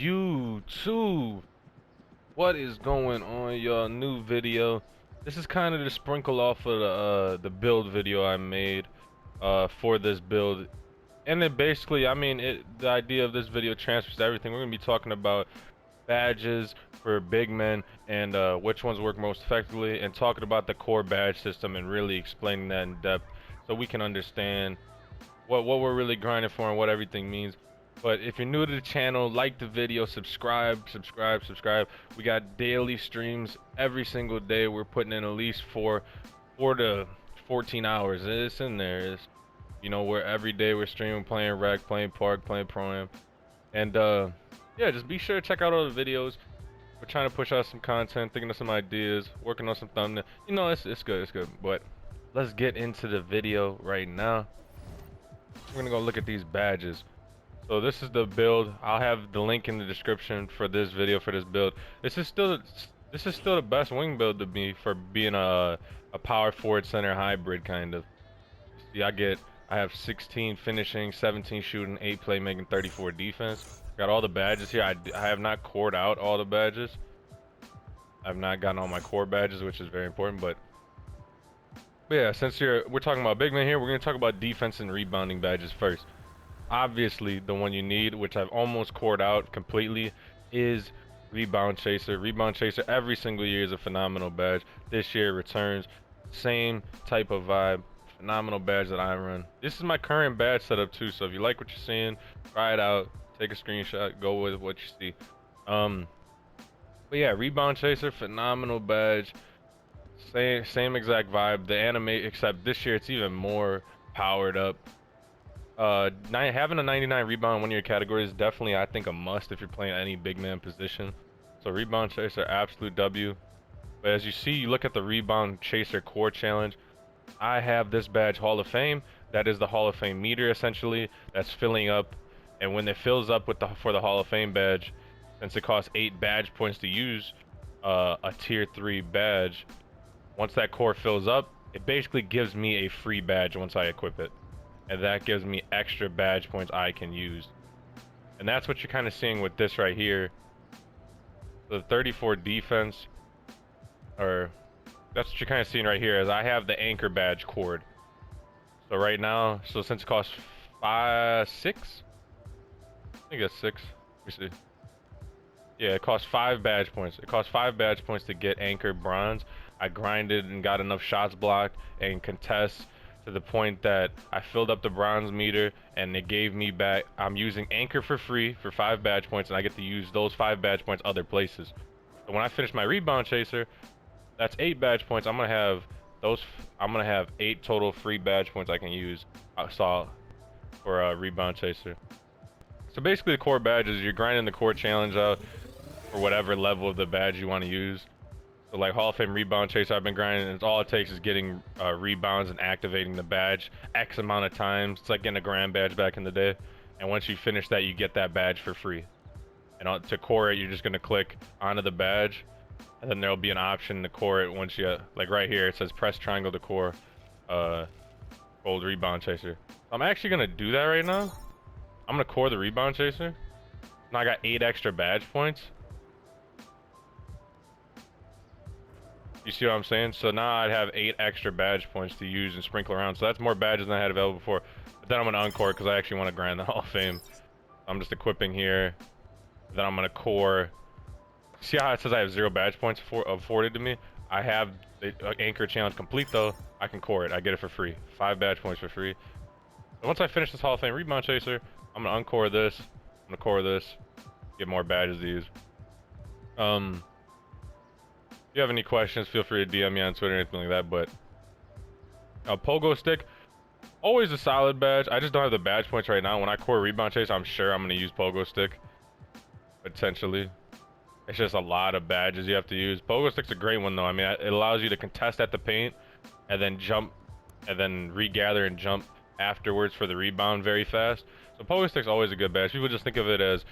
YouTube, what is going on, y'all? New video. This is kind of the sprinkle off of the build video I made for this build. And it basically, the idea of this video transfers to everything. We're gonna be talking about badges for big men and which ones work most effectively, and talking about the core badge system and really explaining that in depth so we can understand what we're really grinding for and what everything means. But if you're new to the channel, like the video, subscribe. We got daily streams every single day. We're putting in at least 4 to 14 hours. It's in there. It's, we're every day we're streaming, playing rec, playing park, playing pro-am. And yeah, just be sure to check out all the videos. We're trying to push out some content, thinking of some ideas, working on some thumbnails. It's good. But let's get into the video right now. We're gonna go look at these badges. So this is the build. I'll have the link in the description for this video, for this build. This is still the best wing build to me for being a power forward center hybrid kind of. See, I have 16 finishing, 17 shooting, 8 playmaking, 34 defense. Got all the badges here. I have not cored out all the badges. I've not gotten all my core badges, which is very important. But yeah, since we're talking about big men here, we're gonna talk about defense and rebounding badges first. Obviously, the one you need, which I've almost cored out completely, is Rebound Chaser. Rebound Chaser every single year is a phenomenal badge. This year returns, same type of vibe, phenomenal badge that I run. This is my current badge setup too, so if you like what you're seeing, try it out, take a screenshot, go with what you see. But yeah, Rebound Chaser, phenomenal badge. Same exact vibe. The anime, except this year it's even more powered up. Having a 99 rebound in one of your categories is definitely, I think, a must if you're playing any big man position. So Rebound Chaser, absolute W. But as you see, you look at the Rebound Chaser core challenge. I have this badge Hall of Fame. That is the Hall of Fame meter, essentially, that's filling up. And when it fills up for the Hall of Fame badge, since it costs 8 badge points to use a tier 3 badge, once that core fills up, it basically gives me a free badge once I equip it. And that gives me extra badge points I can use. And that's what you're kind of seeing with this right here. The 34 defense, or that's what you're kind of seeing right here, is I have the anchor badge cord. So right now, since it costs 6, I think it's 6. Let me see. Yeah, it costs 5 badge points. It costs 5 badge points to get anchor bronze. I grinded and got enough shots blocked and contests to the point that I filled up the bronze meter, and it gave me back, I'm using anchor for free for 5 badge points, and I get to use those 5 badge points other places. So when I finish my Rebound Chaser, that's 8 badge points. I'm gonna have 8 total free badge points I can use for a Rebound Chaser. So basically the core badges, you're grinding the core challenge out for whatever level of the badge you want to use. So like Hall of Fame Rebound Chaser, I've been grinding, and all it takes is getting rebounds and activating the badge X amount of times. It's like getting a grand badge back in the day. And once you finish that, you get that badge for free. And to core it, you're just gonna click onto the badge, and then there'll be an option to core it once you, like right here, it says press triangle to core gold Rebound Chaser. I'm actually gonna do that right now. I'm gonna core the Rebound Chaser. Now I got 8 extra badge points. You see what I'm saying? So now I'd have 8 extra badge points to use and sprinkle around. So that's more badges than I had available before. But then I'm gonna uncore because I actually want to grind the Hall of Fame. I'm just equipping here. Then I'm gonna core. See how it says I have 0 badge points afforded to me? I have the anchor challenge complete though. I can core it. I get it for free. 5 badge points for free. So once I finish this Hall of Fame Rebound Chaser, I'm gonna uncore this. I'm gonna core this. Get more badges to use. If you have any questions, feel free to DM me on Twitter or anything like that. But Pogo Stick, always a solid badge. I just don't have the badge points right now. When I core Rebound Chase, I'm sure I'm going to use Pogo Stick. Potentially. It's just a lot of badges you have to use. Pogo Stick's a great one though. I mean, it allows you to contest at the paint and then jump and then regather and jump afterwards for the rebound very fast. So Pogo Stick's always a good badge. People just think of it as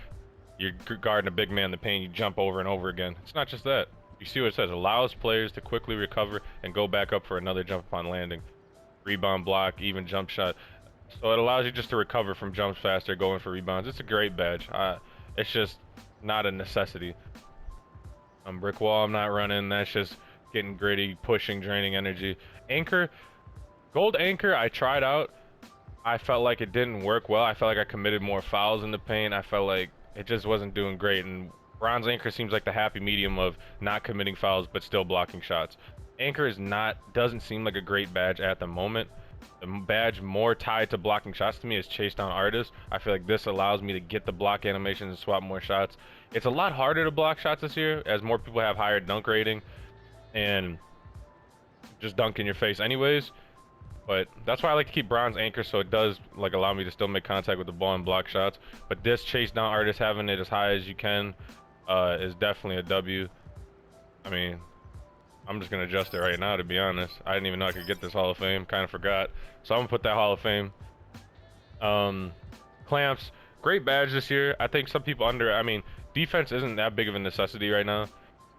you're guarding a big man in the paint, you jump over and over again. It's not just that. You see what it says, allows players to quickly recover and go back up for another jump upon landing. Rebound block, even jump shot. So it allows you just to recover from jumps faster, going for rebounds. It's a great badge. It's just, not a necessity. Brick wall, I'm not running. That's just getting gritty, pushing, draining energy. Anchor, gold anchor, I tried out. I felt like it didn't work well. I felt like I committed more fouls in the paint. I felt like it just wasn't doing great. And bronze anchor seems like the happy medium of not committing fouls but still blocking shots. Anchor is not, doesn't seem like a great badge at the moment. The badge more tied to blocking shots to me is chase down artist. I feel like this allows me to get the block animations and swap more shots. It's a lot harder to block shots this year as more people have higher dunk rating and just dunk in your face anyways. But that's why I like to keep bronze anchor, so it does like allow me to still make contact with the ball and block shots. But this chase down artist, having it as high as you can, is definitely a W. I mean, I'm just gonna adjust it right now, to be honest. I didn't even know I could get this Hall of Fame. Kind of forgot, so I'm gonna put that Hall of Fame. Clamps, great badge this year. I think some people I mean, defense isn't that big of a necessity right now,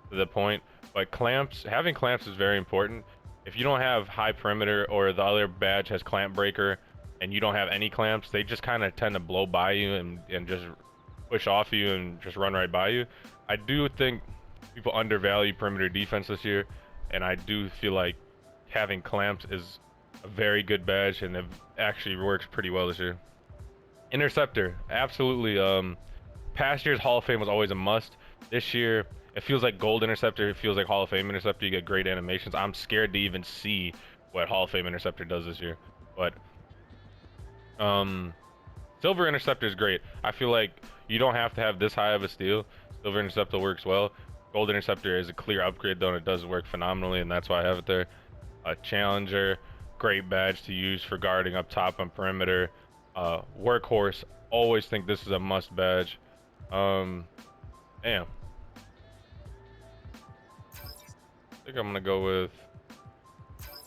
to the point. But clamps, having clamps is very important. If you don't have high perimeter or the other badge has clamp breaker and you don't have any clamps, they just kind of tend to blow by you and just push off you and just run right by you. I do think people undervalue perimeter defense this year, and I do feel like having clamps is a very good badge, and it actually works pretty well this year. Interceptor, absolutely. Past year's Hall of Fame was always a must. This year, it feels like gold interceptor. It feels like Hall of Fame interceptor. You get great animations. I'm scared to even see what Hall of Fame interceptor does this year. But silver interceptor is great. I feel like you don't have to have this high of a steal. Silver interceptor works well. Gold interceptor is a clear upgrade though, and it does work phenomenally, and that's why I have it there. Challenger, great badge to use for guarding up top on perimeter. Workhorse, always think this is a must badge. Damn. I think I'm gonna go with,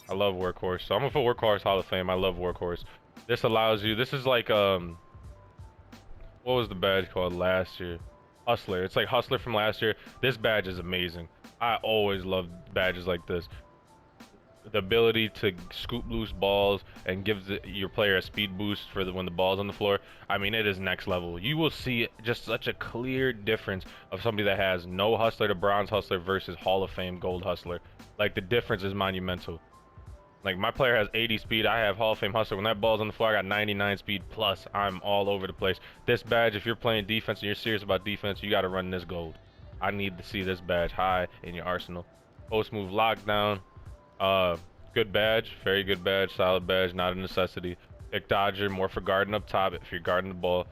I love Workhorse, so I'm gonna put Workhorse Hall of Fame. I love Workhorse. This allows you, this is like what was the badge called last year? Hustler. It's like Hustler from last year. This badge is amazing. I always love badges like this. The ability to scoop loose balls and gives your player a speed boost for when the ball's on the floor. I mean, it is next level. You will see just such a clear difference of somebody that has no hustler to bronze hustler versus Hall of Fame gold hustler. Like, the difference is monumental. Like, my player has 80 speed, I have Hall of Fame hustler. When that ball's on the floor, I got 99 speed plus. I'm all over the place. This badge, if you're playing defense and you're serious about defense, you got to run this gold. I need to see this badge high in your arsenal. Post move lockdown. Good badge, very good badge, solid badge, not a necessity. Pick dodger, more for guarding up top if you're guarding the ball.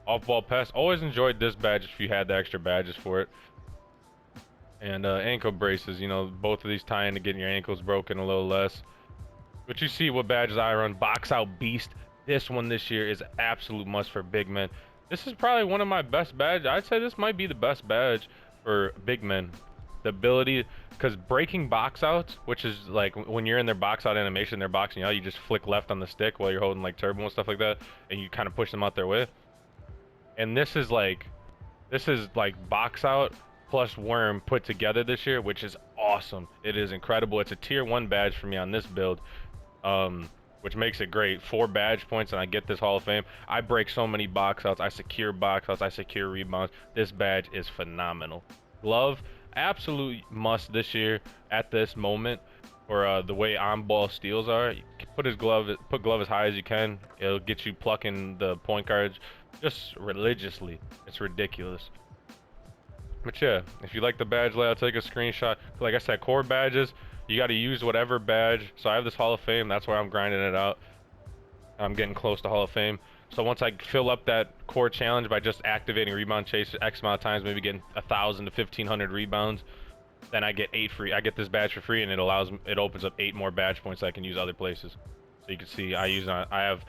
Off ball pass, always enjoyed this badge if you had the extra badges for it. And ankle braces, you know, both of these tie into getting your ankles broken a little less. But you see what badges I run. Box out beast. This one this year is absolute must for big men. This is probably one of my best badges. I'd say this might be the best badge for big men. The ability, because breaking box outs, which is like when you're in their box out animation, they're boxing out, you just flick left on the stick while you're holding like turbo and stuff like that, and you kind of push them out their way. And this is like box out plus worm put together this year, which is awesome. It is incredible. It's a tier 1 badge for me on this build, which makes it great. 4 badge points and I get this Hall of Fame. I break so many box outs, I secure box outs, I secure rebounds. This badge is phenomenal. Glove, absolute must this year at this moment for the way on-ball steals are. Put glove as high as you can. It'll get you plucking the point guards just religiously. It's ridiculous. But yeah, if you like the badge layout, take a screenshot. Like I said, core badges, you got to use whatever badge. So I have this Hall of Fame. That's where I'm grinding it out. I'm getting close to Hall of Fame. So once I fill up that core challenge by just activating rebound chase X amount of times, maybe getting 1,000 to 1,500 rebounds, then I get 8 free. I get this badge for free, and it opens up 8 more badge points I can use other places. So you can see I have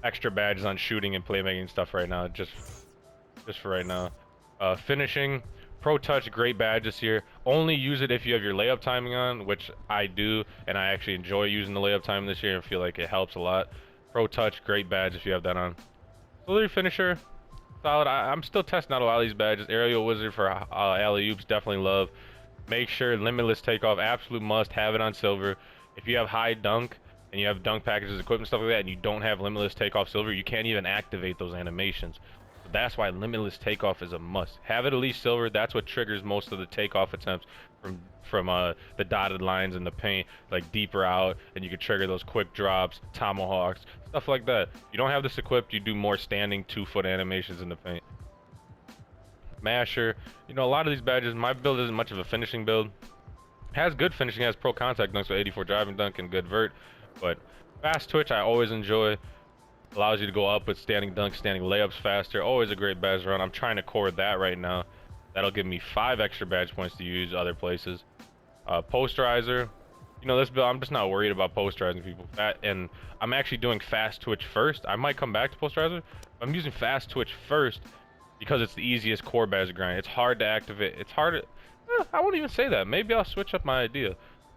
extra badges on shooting and playmaking stuff right now, just for right now. Finishing, Pro Touch, great badge this year. Only use it if you have your layup timing on, which I do, and I actually enjoy using the layup time this year and feel like it helps a lot. Pro Touch, great badge if you have that on. Auxiliary Finisher, solid. I'm still testing out a lot of these badges. Aerial Wizard for alley-oops, definitely love. Make sure Limitless Takeoff, absolute must, have it on silver. If you have high dunk and you have dunk packages, equipment, stuff like that, and you don't have Limitless Takeoff silver, you can't even activate those animations. That's why limitless takeoff is a must. Have it at least silver. That's what triggers most of the takeoff attempts from the dotted lines in the paint, like deeper out, and you can trigger those quick drops, tomahawks, stuff like that. You don't have this equipped, you do more standing 2-foot animations in the paint. Masher, you know, a lot of these badges, my build isn't much of a finishing build. Has good finishing, has pro contact dunks with 84 driving dunk and good vert, but fast twitch I always enjoy. Allows you to go up with standing dunks, standing layups faster. Always a great badge run. I'm trying to core that right now. That'll give me 5 extra badge points to use other places. Posterizer, you know, this build I'm just not worried about posterizing people. And I'm actually doing fast twitch first. I might come back to posterizer. I'm using fast twitch first because it's the easiest core badge to grind. It's hard to activate. It's hard to, I won't even say that. Maybe I'll switch up my idea,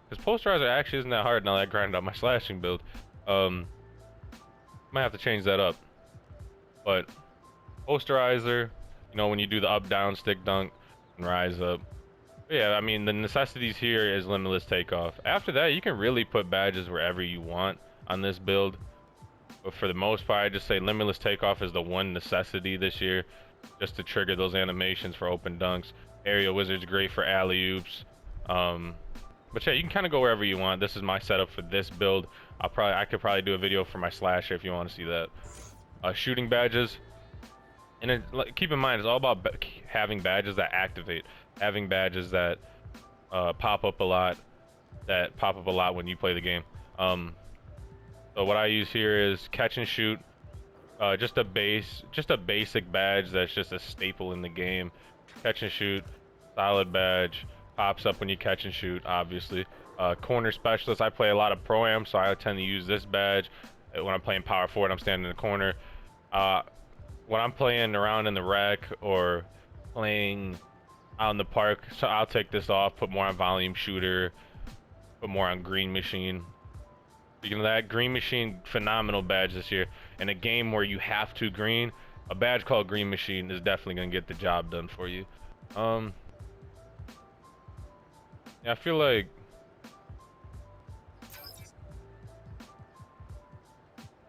because posterizer actually isn't that hard now that I grinded out my slashing build. Might have to change that up. But posterizer, you know, when you do the up down stick dunk and rise up. But yeah, I mean, the necessities here is limitless takeoff. After that, you can really put badges wherever you want on this build. But for the most part, I just say limitless takeoff is the one necessity this year, just to trigger those animations for open dunks. Aerial wizard's great for alley-oops. But yeah, you can kind of go wherever you want. This is my setup for this build. I could probably do a video for my slasher if you want to see that. Shooting badges, and keep in mind, it's all about having badges that activate, having badges that pop up a lot, when you play the game. So what I use here is catch and shoot, just a basic badge that's just a staple in the game. Catch and shoot, solid badge, pops up when you catch and shoot, obviously. Corner specialist, I play a lot of pro-am, so I tend to use this badge. When I'm playing power forward, I'm standing in the corner. When I'm playing around in the rec or playing out in the park, so I'll take this off, put more on volume shooter, put more on green machine. Speaking of that, green machine, phenomenal badge this year. In a game where you have to green, a badge called green machine is definitely gonna get the job done for you. Yeah, I feel like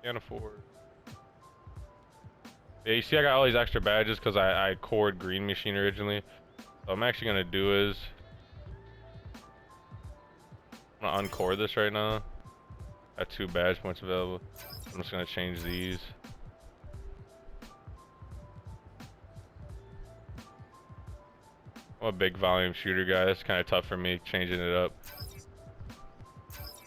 can't afford. Yeah, you see I got all these extra badges because I cored green machine originally. So I'm actually gonna do is I'm gonna uncore this right now. Got 2 badge points available. I'm just gonna change these. I'm a big volume shooter guy. It's kind of tough for me changing it up.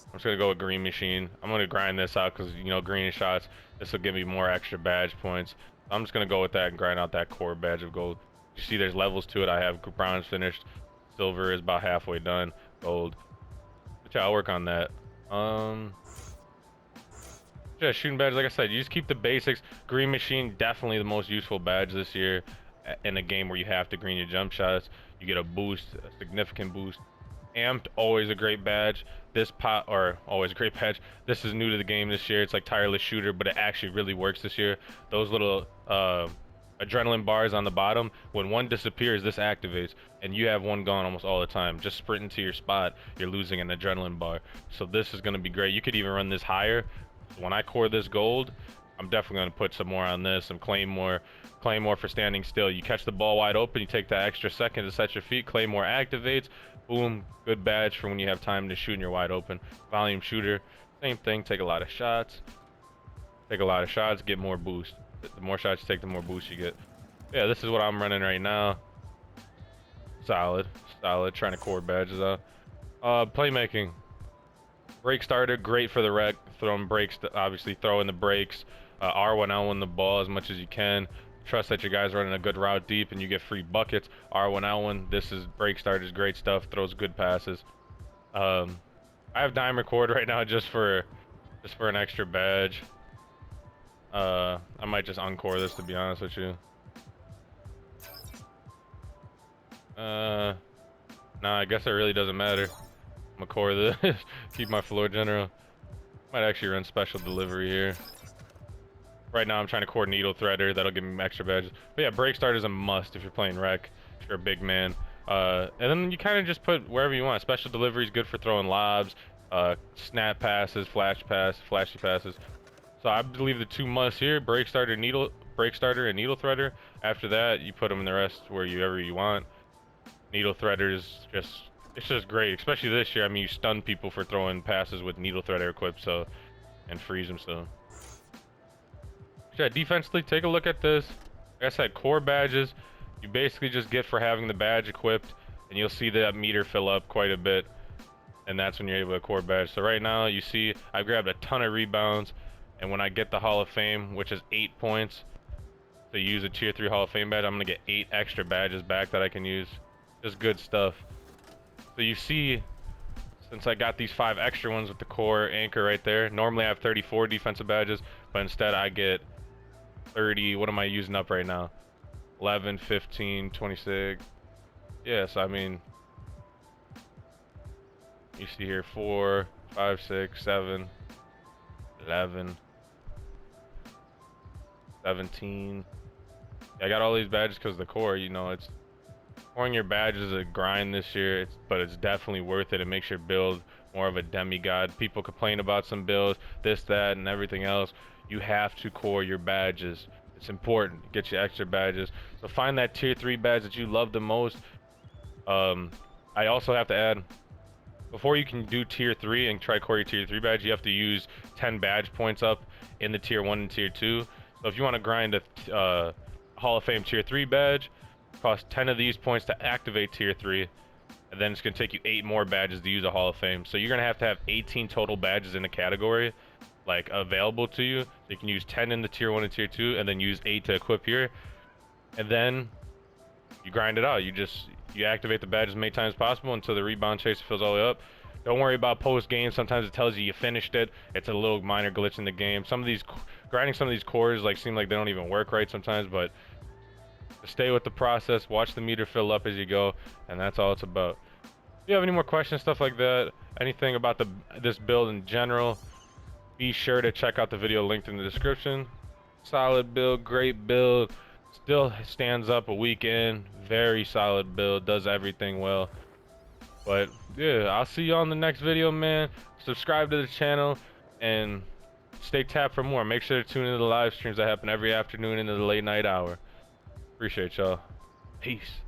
I'm just gonna go with green machine. I'm gonna grind this out because, you know, green shots, this will give me more extra badge points. I'm just gonna go with that and grind out that core badge of gold. You see there's levels to it. I have bronze finished, silver is about halfway done, gold. But yeah, I'll work on that. Yeah, shooting badge, like I said, you just keep the basics. Green machine, definitely the most useful badge this year in a game where you have to green your jump shots. You get a boost, a significant boost. Amped, always a great badge. Always a great badge. This is new to the game this year. It's like tireless shooter, but it actually really works this year. Those little adrenaline bars on the bottom, when one disappears, this activates, and you have one gone almost all the time. Just sprinting to your spot, you're losing an adrenaline bar. So this is going to be great. You could even run this higher. When I core this gold, I'm definitely going to put some more on this, some claymore for standing still. You catch the ball wide open, you take that extra second to set your feet, claymore activates, boom, good badge for when you have time to shoot and you're wide open. Volume shooter, same thing, take a lot of shots, get more boost. The more shots you take, the more boost you get. Yeah, this is what I'm running right now. Solid, trying to core badges out. Playmaking. Break starter, great for the rec. Throwing breaks, obviously throw in the breaks. R1L1 the ball as much as you can. Trust that your guys running a good route deep and you get free buckets. R1L1, this is break starters, great stuff. Throws good passes. I have dime record right now just for an extra badge. I might just uncore this, to be honest with you. Nah, I guess it really doesn't matter. I'm gonna core this. Keep my floor general. Might actually run special delivery here. Right now I'm trying to core needle threader. That'll give me extra badges. But yeah, break starter is a must if you're playing rec, if you're a big man. And then you kind of just put wherever you want. Special delivery is good for throwing lobs, snap passes, flashy passes. So I believe the 2 musts here: break brake starter and needle threader. After that, you put them in the rest wherever you want. Needle threader is it's just great, especially this year. I mean, you stun people for throwing passes with needle threader equipped, so, and freeze them, so. Yeah, defensively, take a look at this. Like I said, core badges, you basically just get for having the badge equipped, and you'll see that meter fill up quite a bit, and that's when you're able to core badge. So right now, you see, I grabbed a ton of rebounds, and when I get the Hall of Fame, which is 8 points, to use a tier 3 Hall of Fame badge, I'm gonna get 8 extra badges back that I can use. Just good stuff. So you see, since I got these 5 extra ones with the core anchor right there, normally I have 34 defensive badges, but instead I get 30. What am I using up right now? 11, 15, 26. Yes, I mean, you see here 4, 5, 6, 7, 11, 17. Yeah, I got all these badges because of the core. You know, it's coring your badges is a grind this year, but it's definitely worth it. It makes your build more of a demigod. People complain about some builds, this, that, and everything else. You have to core your badges. It's important. Get your extra badges. So find that tier 3 badge that you love the most. I also have to add, before you can do tier 3 and try core your tier 3 badge, you have to use 10 badge points up in the tier 1 and tier 2. So if you want to grind a Hall of Fame tier 3 badge, cost 10 of these points to activate tier 3, and then it's going to take you 8 more badges to use a Hall of Fame. So you're going to have 18 total badges in a category, like, available to you. So you can use 10 in the tier 1 and tier 2, and then use 8 to equip here. And then you grind it out. You activate the badge as many times as possible until the rebound chaser fills all the way up. Don't worry about post game. Sometimes it tells you finished it. It's a little minor glitch in the game. Grinding some of these cores seem like they don't even work right sometimes, but stay with the process, watch the meter fill up as you go, and that's all it's about. If you have any more questions, stuff like that, anything about this build in general, be sure to check out the video linked in the description. Solid build, great build, still stands up a week in, very solid build, does everything well. But yeah, I'll see you on the next video, man. Subscribe to the channel and stay tapped for more. Make sure to tune into the live streams that happen every afternoon into the late night hour. Appreciate y'all. Peace.